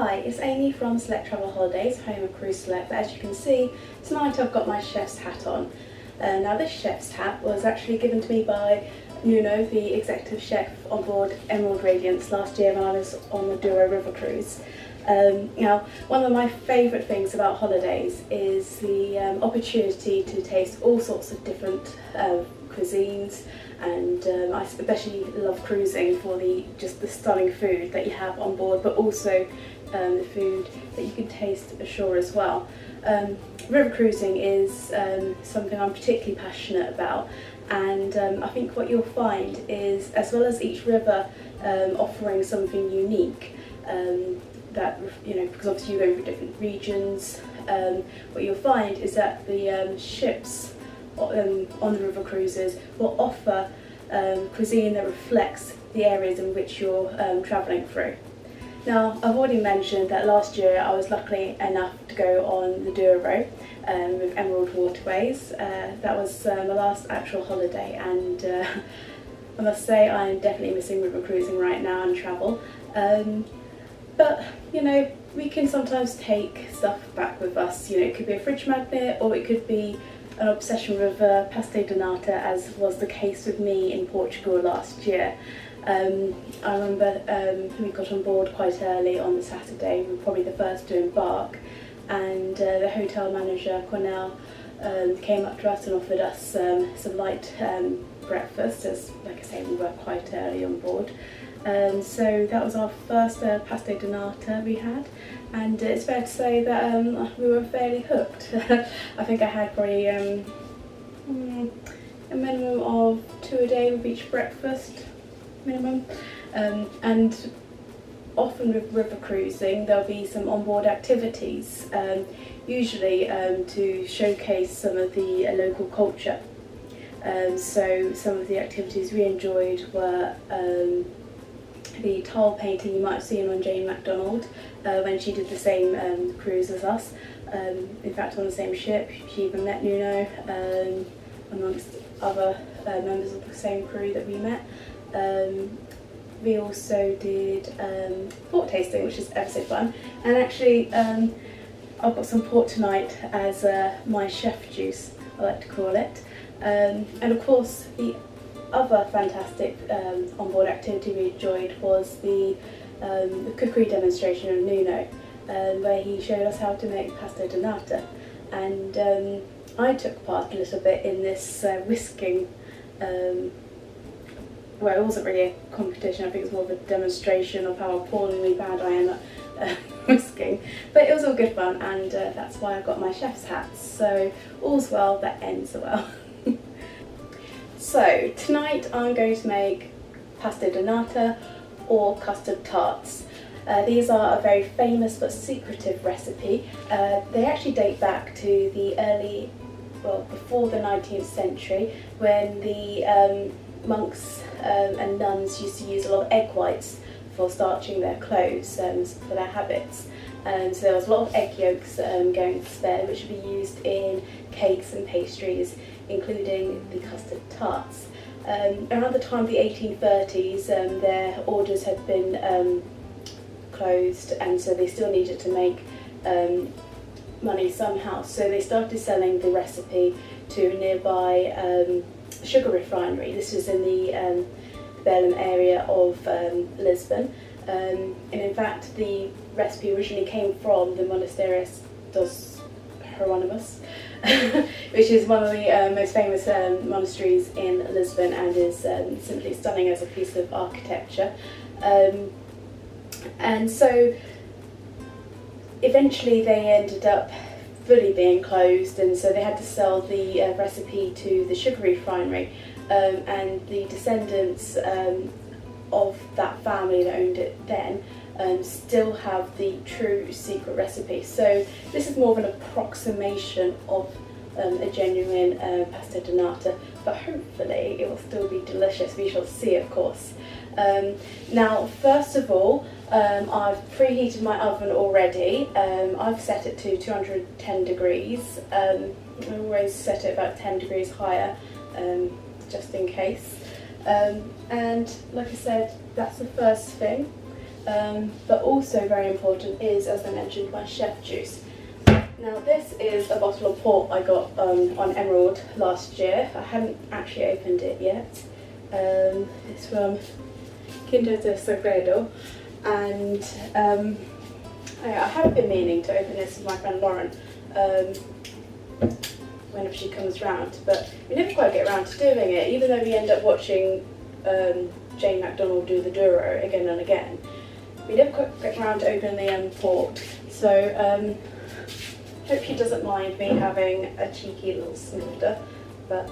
Hi, it's Amy from Select Travel Holidays, home of Cruise Select. But as you can see, tonight I've got my chef's hat on. Now this chef's hat was actually given to me by Nuno, the executive chef on board Emerald Radiance last year when I was on the Douro river cruise. Now, one of my favourite things about holidays is the opportunity to taste all sorts of different cuisines, and I especially love cruising for just the stunning food that you have on board, but also the food that you can taste ashore as well. River cruising is something I'm particularly passionate about, and I think what you'll find is, as well as each river offering something unique, that, you know, because obviously you're going through different regions, what you'll find is that the ships on the river cruises will offer cuisine that reflects the areas in which you're travelling through. Now, I've already mentioned that last year I was lucky enough to go on the Douro with Emerald Waterways. That was my last actual holiday, and I must say I'm definitely missing river cruising right now and travel. But, you know, we can sometimes take stuff back with us. You know, it could be a fridge magnet, or it could be an obsession with Pasteis de Nata, as was the case with me in Portugal last year. I remember we got on board quite early on the Saturday. We were probably the first to embark, and the hotel manager, Cornell, came up to us and offered us some light breakfast, as, like I say, we were quite early on board. So that was our first Pasteis de Nata we had, and it's fair to say that we were fairly hooked. I think I had probably a minimum of 2 a day with each breakfast, minimum. And often with river cruising there'll be some onboard activities, usually to showcase some of the local culture. So some of the activities we enjoyed were the tile painting you might have seen on Jane MacDonald when she did the same cruise as us. In fact, on the same ship, she even met Nuno, amongst other members of the same crew that we met. We also did port tasting, which is ever so fun, and actually I've got some port tonight as my chef juice, I like to call it. And of course, the other fantastic onboard activity we enjoyed was the cookery demonstration of Nuno, where he showed us how to make Pasteis de Nata, and I took part a little bit in this whisking. Well, it wasn't really a competition, I think it was more of a demonstration of how appallingly bad I am at whisking, but it was all good fun, and that's why I got my chef's hat, so all's well that ends well. So tonight I'm going to make Pasteis de Nata, or custard tarts. These are a very famous but secretive recipe. They actually date back to the before the 19th century, when the monks and nuns used to use a lot of egg whites for starching their clothes, for their habits. So there was a lot of egg yolks going to spare, which would be used in cakes and pastries, including the custard tarts. Around the time of the 1830s, their orders had been closed, and so they still needed to make money somehow. So they started selling the recipe to a nearby sugar refinery. This was in the Belém area of Lisbon, and in fact the recipe originally came from the Pasteis dos Hieronymus, which is one of the most famous monasteries in Lisbon, and is simply stunning as a piece of architecture. And so eventually they ended up fully being closed, and so they had to sell the recipe to the sugar refinery, and the descendants of that family that owned it then still have the true secret recipe. So this is more of an approximation of a genuine Pasteis de Nata, but hopefully it will still be delicious. We shall see, of course. Now, first of all, I've preheated my oven already. I've set it to 210 degrees. I always set it about 10 degrees higher, just in case. And like I said, that's the first thing. But also very important is, as I mentioned, my chef juice. Now this is a bottle of port I got on Emerald last year. I haven't actually opened it yet. It's from Quinto de Sagredo, and I have been meaning to open this with my friend Lauren whenever she comes round, but we never quite get around to doing it, even though we end up watching Jane McDonald do the Douro again and again. We never quite get around to opening the port, so hope she doesn't mind me having a cheeky little snifter, but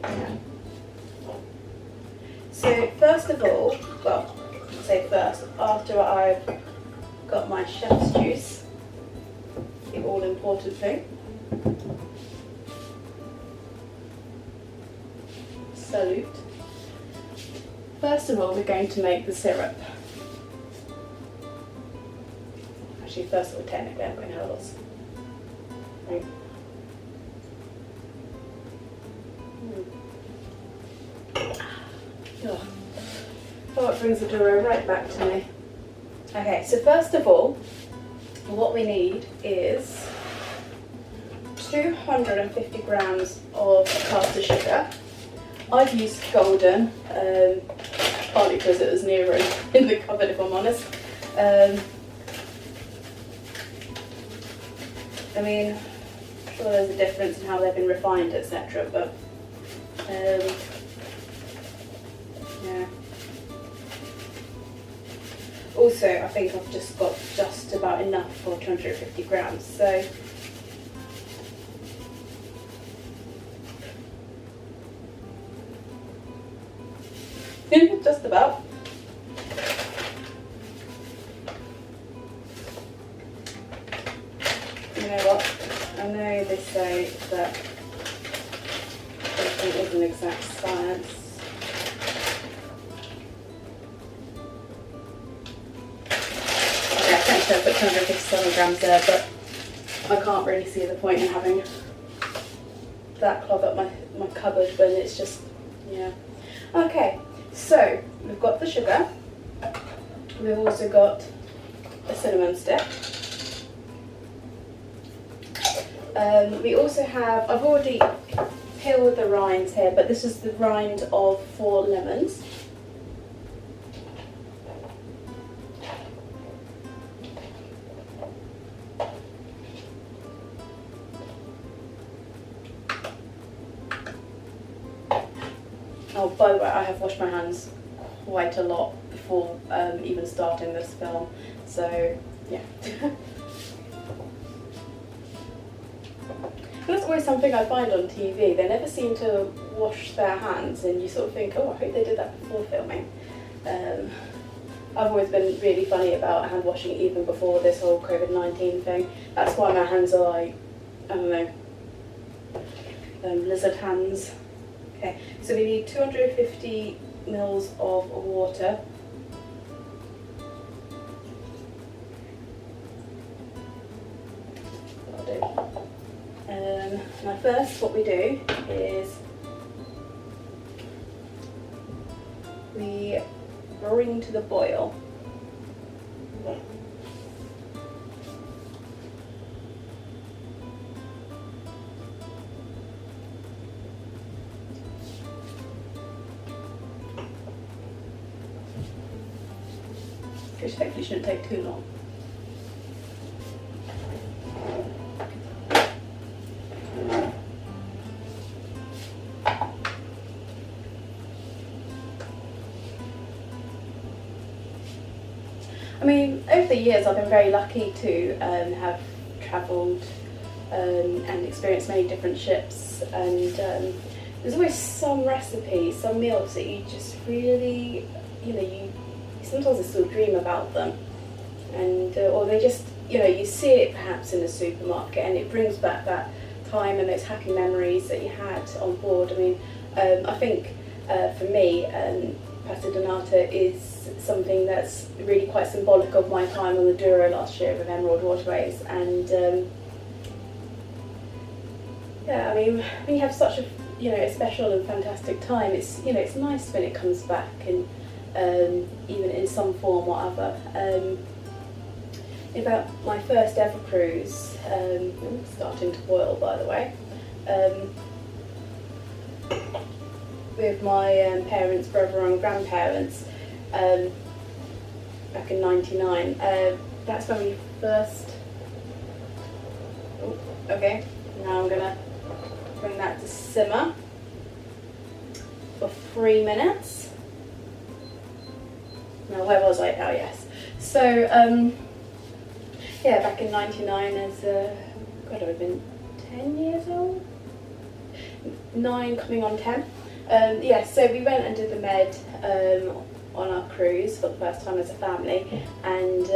yeah. So first of all, well, I'll say first, after I've got my chef's juice, the all important thing, salute. First of all, we're going to make the syrup. Actually, first of all, technically, I'm going to have lots. Right. Oh, it brings the Douro right back to me. Okay, so first of all, what we need is 250 grams of caster sugar. I've used golden, partly because it was nearer in the cupboard, if I'm honest. I mean, I'm sure there's a difference in how they've been refined, etc. But yeah. Also, I think I've just got just about enough for 250 grams. So. Just about. You know what? I know they say that it isn't exact science. Okay, I think I put 257 grams there, but I can't really see the point in having that clog up my cupboard when it's just, yeah. Okay. So, we've got the sugar, we've also got a cinnamon stick, we also have, I've already peeled the rinds here, but this is the rind of 4 lemons. Oh, by the way, I have washed my hands quite a lot before even starting this film, so yeah. That's always something I find on TV. They never seem to wash their hands, and you sort of think, oh, I hope they did that before filming. I've always been really funny about hand washing, even before this whole COVID-19 thing. That's why my hands are like, I don't know, lizard hands. Okay, so we need 250 mils of water. Now first what we do is we bring to the boil. Which hopefully shouldn't take too long. I mean, over the years I've been very lucky to have travelled and experienced many different ships, and there's always some recipes, some meals that you just really, you sometimes I still dream about them, and or they just, you see it perhaps in the supermarket, and it brings back that time and those happy memories that you had on board. I mean, I think for me, Pasteis de Nata is something that's really quite symbolic of my time on the Douro last year with Emerald Waterways, and yeah, I mean, when you have such a you know, a special and fantastic time. It's, you know, it's nice when it comes back, and even in some form or other. About my first ever cruise, starting to boil by the way, with my parents, brother and grandparents, back in '99. That's when we first, okay, now I'm gonna bring that to simmer for 3 minutes. Now where was I? Oh yes. So yeah, back in '99, as God, I've been 10 years old, 9 coming on 10. Yeah, so we went and did the Med on our cruise for the first time as a family, and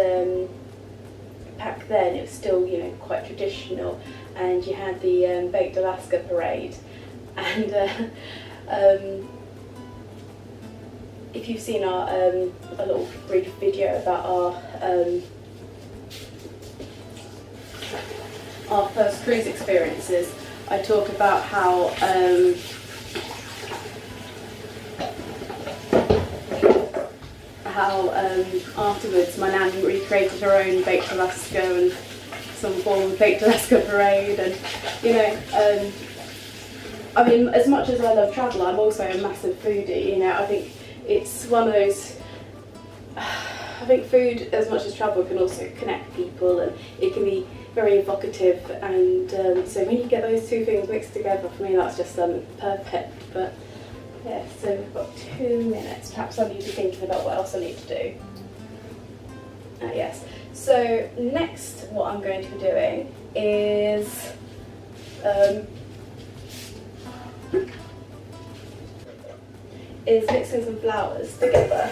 back then it was still, you know, quite traditional, and you had the Baked Alaska parade, and if you've seen our a little brief video about our first cruise experiences, I talk about how afterwards my nan recreated her own Baked Alaska and some form of Baked Alaska parade, and you know, I mean, as much as I love travel, I'm also a massive foodie. You know, I think it's one of those, I think food, as much as travel, can also connect people, and it can be very evocative, and so when you get those two things mixed together, for me that's just perfect. But yeah, so we've got 2 minutes. Perhaps I need to be thinking about what else I need to do. Yes, so next what I'm going to be doing is mixing some flowers together.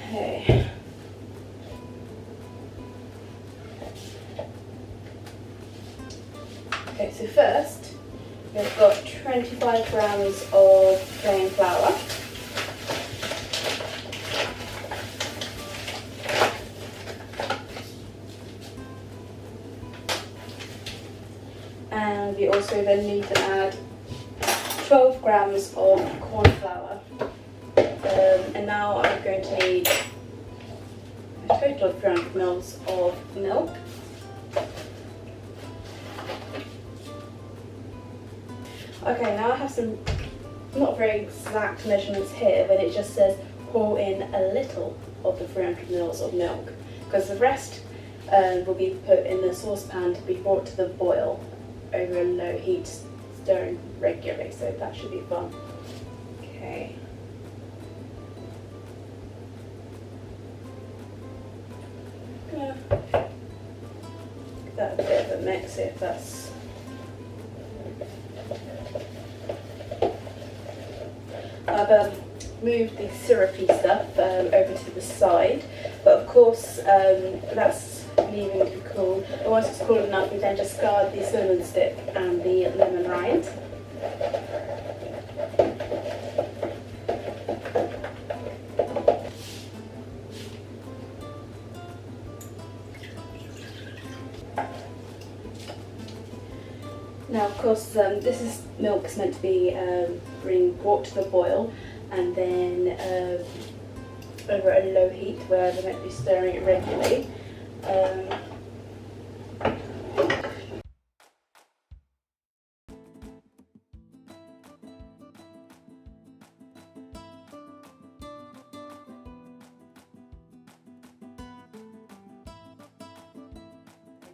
Okay. Okay, so first we've got 25 grams of plain flour. And we also then need to add 12 grams of corn flour. And now I'm going to need a total of 300 mils of milk. Okay, now I have some not very exact measurements here, but it just says pour in a little of the 300 mils of milk, because the rest will be put in the saucepan to be brought to the boil over a low heat, stirring regularly, so that should be fun. Okay. Gonna give that a bit of a mix, see if that's. I've moved the syrupy stuff over to the side, but of course that's leaving it to cool. And once it's cool enough, we then discard the cinnamon stick and the lemon rind. Now, of course, this milk is meant to be brought to the boil, and then over a low heat where they're meant to be stirring it regularly.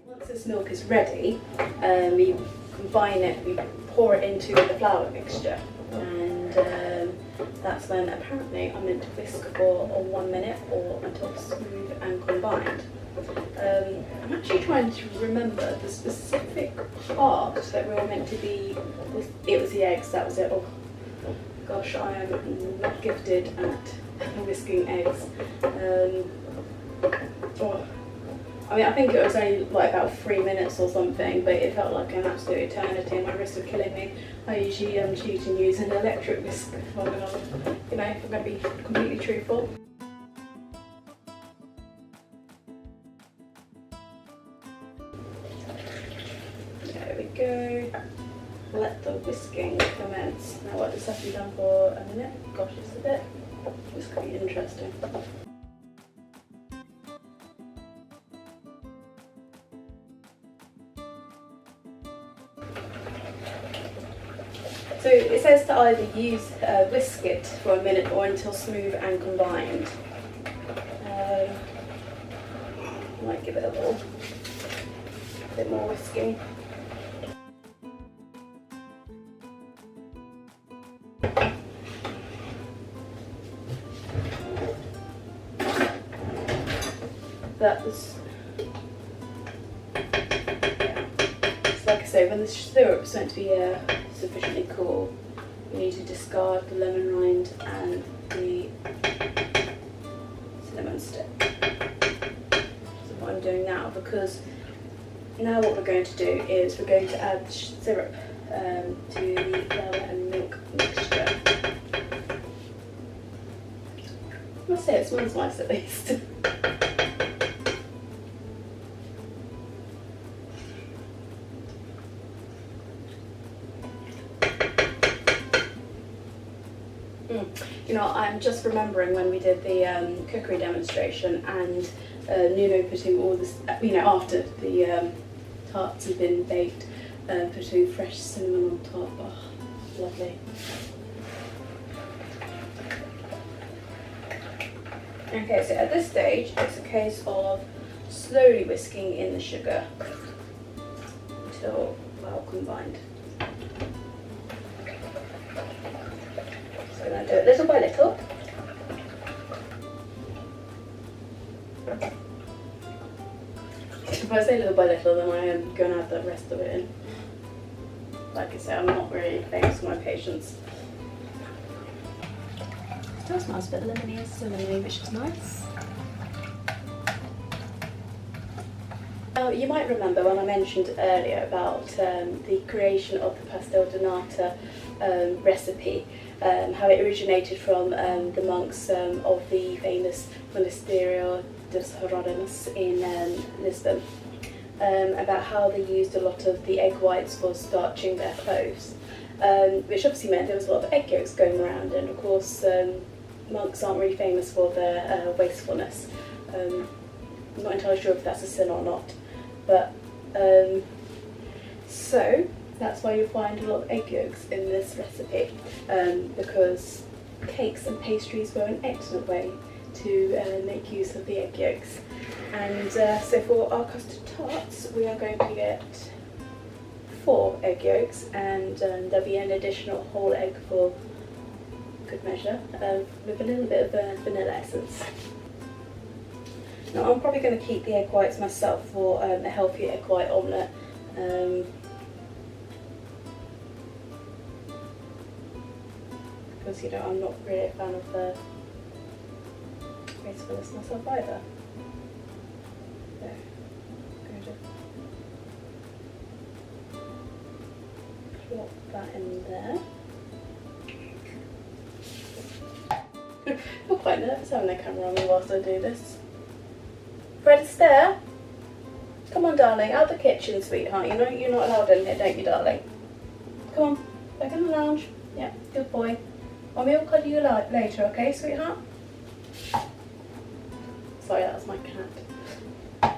Once this milk is ready, we combine it, we pour it into the flour mixture, and that's when apparently I'm meant to whisk for 1 minute or until it's smooth and combined. I'm actually trying to remember the specific part that we were meant to be, it was the eggs, that was it. Oh gosh, I am not gifted at whisking eggs. I mean, I think it was only like about 3 minutes or something, but it felt like an absolute eternity, and my wrists were killing me. I usually cheat and use an electric whisk if I'm going to, you know, if I'm going to be completely truthful. go. Let the whisking commence. Now what, this has to be done for a minute? Gosh, it's a bit, this could be interesting. So it says to either whisk it for a minute or until smooth and combined. I might give it a bit more whisking. That's, it's like I say, when the syrup is meant to be sufficiently cool, you need to discard the lemon rind and the cinnamon stick. So what I'm doing now, because now what we're going to do is we're going to add the syrup to the flour and milk mixture. I must say it smells nice at least. You know, I'm just remembering when we did the cookery demonstration and Nuno put in all this, you know, after the tarts had been baked, put in fresh cinnamon on top. Oh, lovely. Okay, so at this stage, it's a case of slowly whisking in the sugar until well combined. So I'm going to do it little by little. If I say little by little, then I am going to add the rest of it in. Like I say, I'm not really famous for my patience. It still smells a bit lemony and cinnamony, which is nice. Now, you might remember when I mentioned earlier about the creation of the Pasteis de Nata recipe, how it originated from the monks of the famous Monasterio dos Heródotos in Lisbon, about how they used a lot of the egg whites for starching their clothes, which obviously meant there was a lot of egg yolks going around, and of course monks aren't really famous for their wastefulness. I'm not entirely sure if that's a sin or not, but so that's why you'll find a lot of egg yolks in this recipe, because cakes and pastries were an excellent way to make use of the egg yolks. And so for our custard tarts, we are going to get 4 egg yolks, and there'll be an additional whole egg for good measure, with a little bit of vanilla essence. Now I'm probably going to keep the egg whites myself for a healthy egg white omelette. Because, you know, I'm not really a fan of the wastefulness myself either. So, I'm going to plop that in there. I'm quite nervous having a camera on me whilst I do this. Fred Astaire? Come on, darling, out the kitchen, sweetheart. You know you're not allowed in here, don't you, darling? Come on, back in the lounge. Yeah, good boy. Mommy will cuddle you later, okay, sweetheart? Sorry, that was my cat.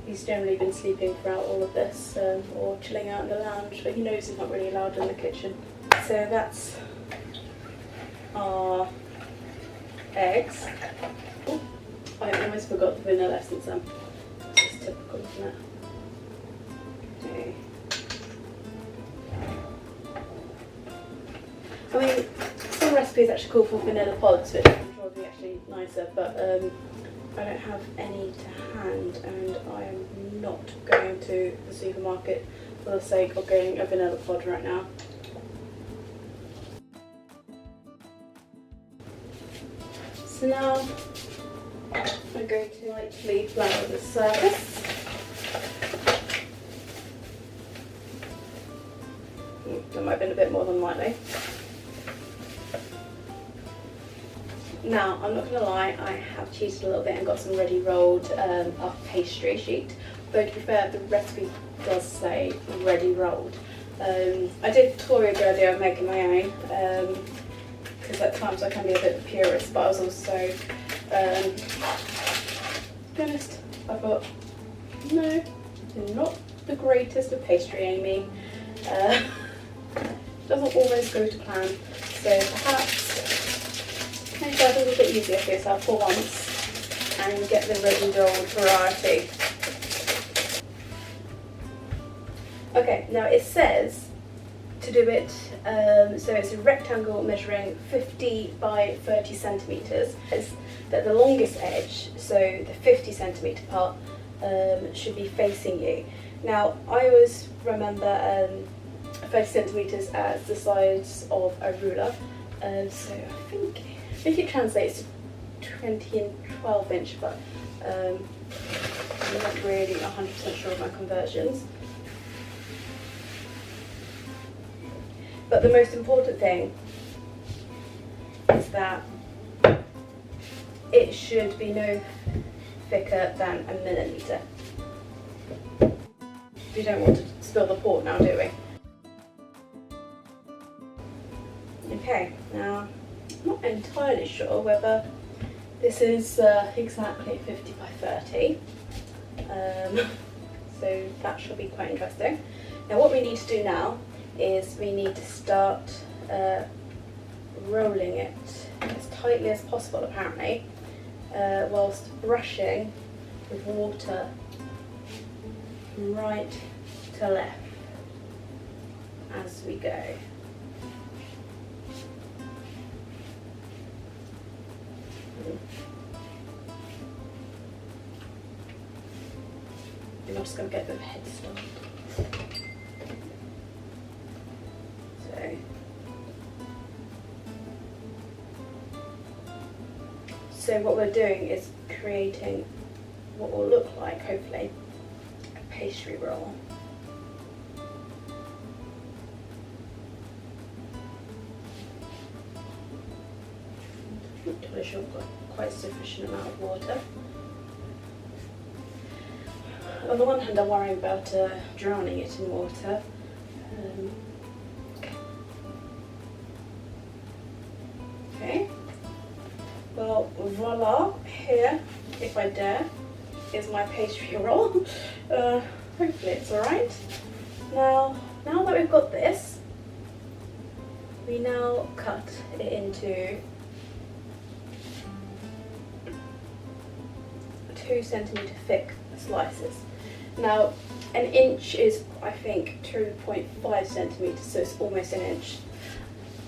He's generally been sleeping throughout all of this, or chilling out in the lounge, but he knows he's not really allowed in the kitchen. So that's our eggs. Ooh, I almost forgot the vanilla essence then. It's typical, isn't it? Okay. I mean, some recipes actually call for vanilla pods, which I'm sure would be actually nicer, but I don't have any to hand, and I am not going to the supermarket for the sake of getting a vanilla pod right now. So now I'm going to lightly flour the surface. That might have been a bit more than lightly. Now, I'm not going to lie, I have cheated a little bit and got some ready rolled puff pastry sheet though to be fair, the recipe does say ready rolled. I did toy with the idea of making my own, because at times I can be a bit of a purist, but I was also, to be honest, I thought, no, you're not the greatest of pastry, Amy. Doesn't always go to plan, so perhaps make life a little bit easier for yourself for once and get the ready rolled variety. Okay, now it says to do it, so it's a rectangle measuring 50 by 30 centimetres. It's that the longest edge, so the 50 centimetre part, should be facing you. Now, I always remember 30 centimetres as the size of a ruler, so I think it translates to 20 and 12 inch, but I'm not really 100% sure of my conversions. But the most important thing is that it should be no thicker than a millimetre. We don't want to spill the port now, do we? Okay, now I'm not entirely sure whether this is exactly 50 by 30, so that should be quite interesting. Now what we need to do now is we need to start rolling it as tightly as possible, apparently, whilst brushing with water right to left as we go. I'm just going to get a bit of a head start. So what we're doing is creating what will look like, hopefully, a pastry roll. I'm not totally sure I've got quite sufficient amount of water. On the one hand, I'm worrying about drowning it in water. Okay. Well, voila, here, if I dare, is my pastry roll. Hopefully it's alright. Now that we've got this, we now cut it into 2 centimetre thick slices. Now, an inch is, I think, 2.5 centimetres, so it's almost an inch.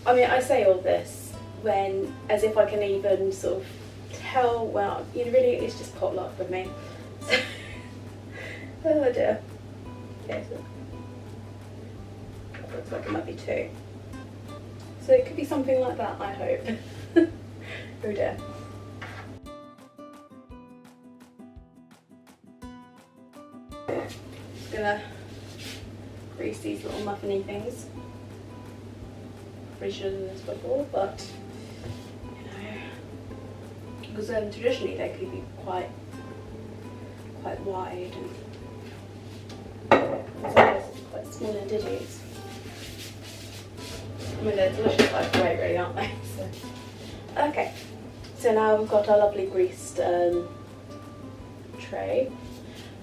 I mean, I say all this when, as if I can even sort of tell, well, you know, really, it's just potluck with me. So, oh dear. Okay, so that looks like it might be 2. So it could be something like that, I hope. Oh dear. Just gonna grease these little muffiny things. Pretty sure I've done this before, but you know, because traditionally they could be quite wide and quite small in digits. I mean, they're delicious either way, really, aren't they? So, okay, so now we've got our lovely greased tray.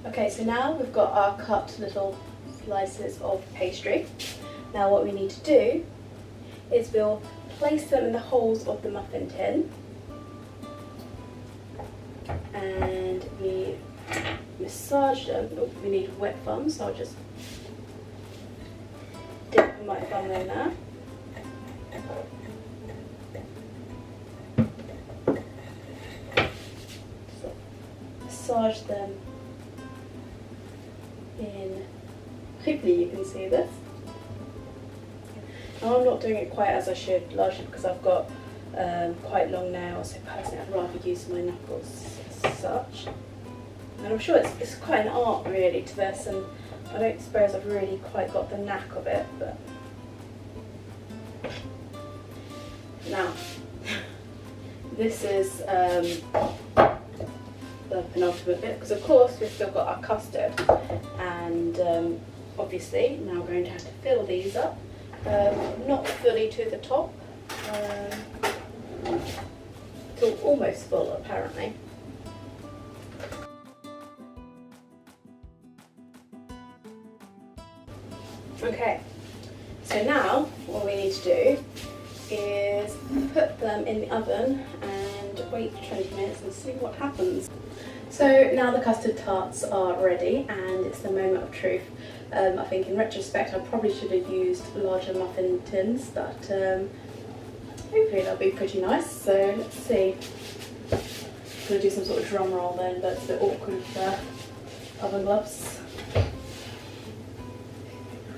Okay, so now we've got our cut little slices of pastry. Now what we need to do is we'll place them in the holes of the muffin tin, and we massage them. Oh, we need a wet thumb, so I'll just dip my thumb in there. So massage them in. Hopefully you can see this. Now I'm not doing it quite as I should, largely because I've got quite long nails, so personally I'd rather use my knuckles as such. And I'm sure it's quite an art really to this, and I don't suppose I've really quite got the knack of it, but now this is the penultimate bit, because of course we've still got our custard, and obviously now we're going to have to fill these up, not fully to the top, till almost full apparently. Okay, so now what we need to do is put them in the oven and wait for 20 minutes and see what happens. So now the custard tarts are ready and it's the moment of truth. I think in retrospect I probably should have used larger muffin tins, but hopefully they'll be pretty nice. So let's see. I'm going to do some sort of drum roll then, but it's a bit awkward with the oven gloves.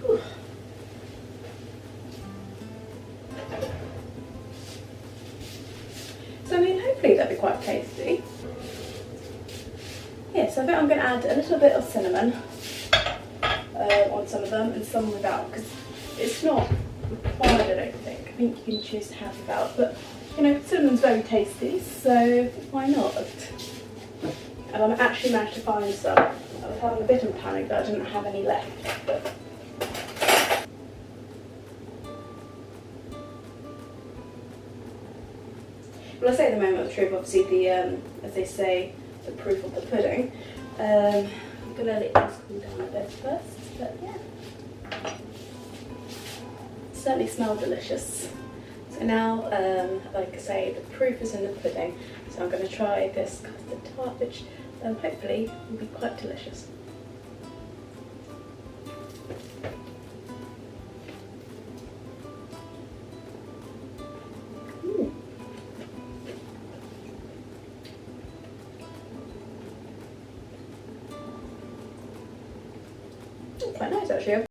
Whew. So I mean, hopefully they'll be quite tasty. Yeah, so I think I'm going to add a little bit of cinnamon on some of them and some without, because it's not required, I don't think. I think you can choose to have without, but you know, cinnamon's very tasty, so why not? And I've actually managed to find some. I was having a bit of a panic that I didn't have any left, but well, I say the moment of truth, obviously the, as they say, the proof of the pudding. I'm going to let this cool down a bit first, but yeah. It certainly smells delicious. So now, like I say, the proof is in the pudding, so I'm going to try this custard tart, which hopefully will be quite delicious. Quite nice actually.